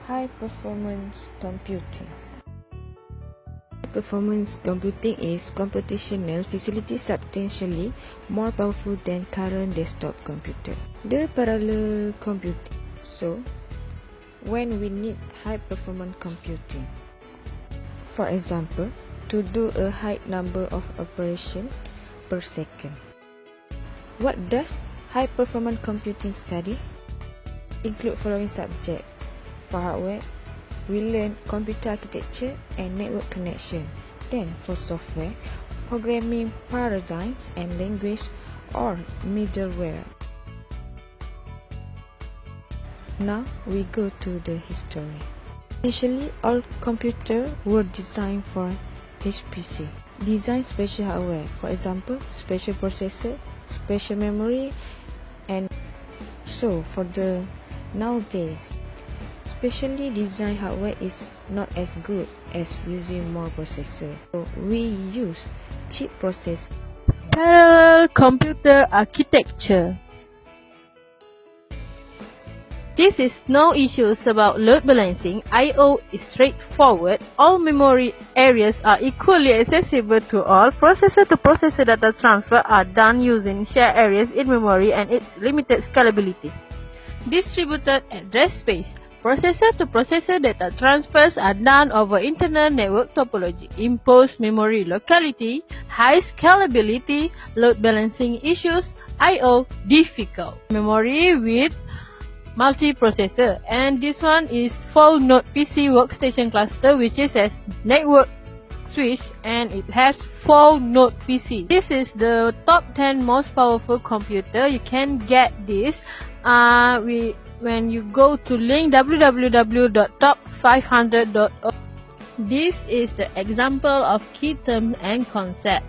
High performance computing. Performance computing is computational facility substantially more powerful than current desktop computer. The parallel computing. So, when we need high performance computing, for example, to do a high number of operations per second. What does high performance computing study? Include following subject. For hardware, we learn computer architecture and network connection. Then for software, programming paradigms and language or middleware. Now we go to the history. Initially, all computers were designed for HPC. Design special hardware, for example, special processor, special memory, and so for the nowadays, specially designed hardware is not as good as using more processor. So we use chip processor. Parallel computer architecture. This is no issues about load balancing. I/O is straightforward. All memory areas are equally accessible to all. Processor-to-processor data transfer are done using shared areas in memory and its limited scalability. Distributed address space. Processor-to-processor data transfers are done over internal network topology. Imposed memory locality, high scalability, load balancing issues, I/O difficult. Memory with multiprocessor, and this one is 4-node PC workstation cluster, which is as network switch, and it has 4-node PC. This is the top 10 most powerful computer. You can get this when you go to link www.top500.org. This is the example of key term and concept.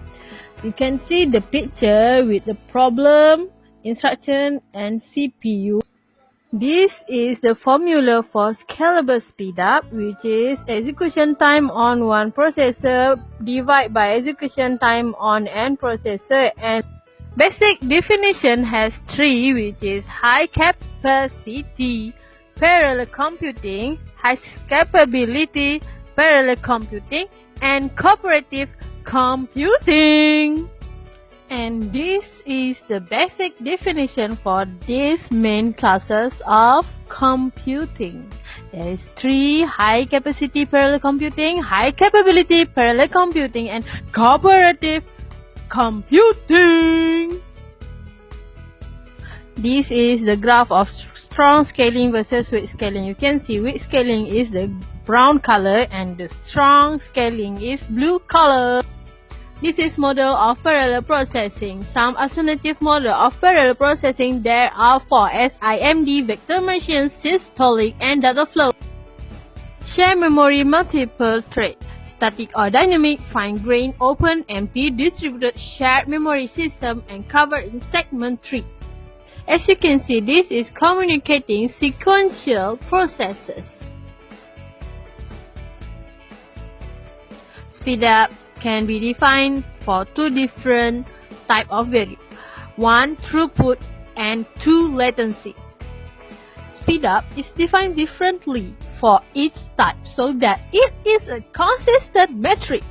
You can see the picture with the problem, instruction, and CPU. This is the formula for scalable speedup, which is execution time on one processor divided by execution time on n processor, and basic definition has 3, which is high capacity parallel computing, high capability parallel computing, and cooperative computing. And this is the basic definition for these main classes of computing. There is 3: high capacity parallel computing, high capability parallel computing, and cooperative computing. This is the graph of strong scaling versus weak scaling. You can see weak scaling is the brown color and the strong scaling is blue color. This is model of parallel processing. Some alternative model of parallel processing there are for SIMD, vector machine, systolic, and data flow. Share memory, multiple thread, static or dynamic, fine-grained, open, empty, distributed, shared memory system, and covered in segment tree. As you can see, this is communicating sequential processes. Speedup can be defined for 2 different type of value. 1, throughput, and 2, latency. Speedup is defined differently for each type so that it is a consistent metric.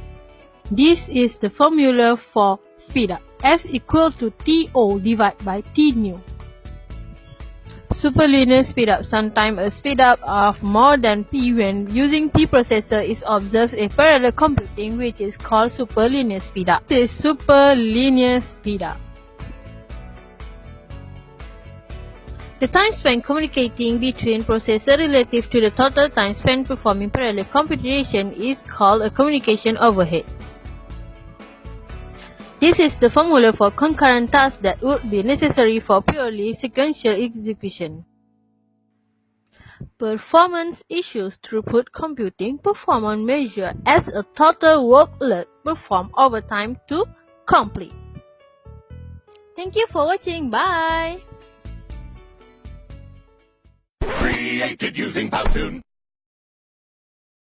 This is the formula for speedup, S equal to TO divided by T new. Superlinear speedup. Sometimes a speedup of more than P when using P processor is observed in parallel computing, which is called superlinear speedup. This is superlinear speedup. The time spent communicating between processors relative to the total time spent performing parallel computation is called a communication overhead. This is the formula for concurrent tasks that would be necessary for purely sequential execution. Performance issues. Throughput computing performance measured as a total workload performed over time to complete. Thank you for watching. Bye! Created using Powtoon.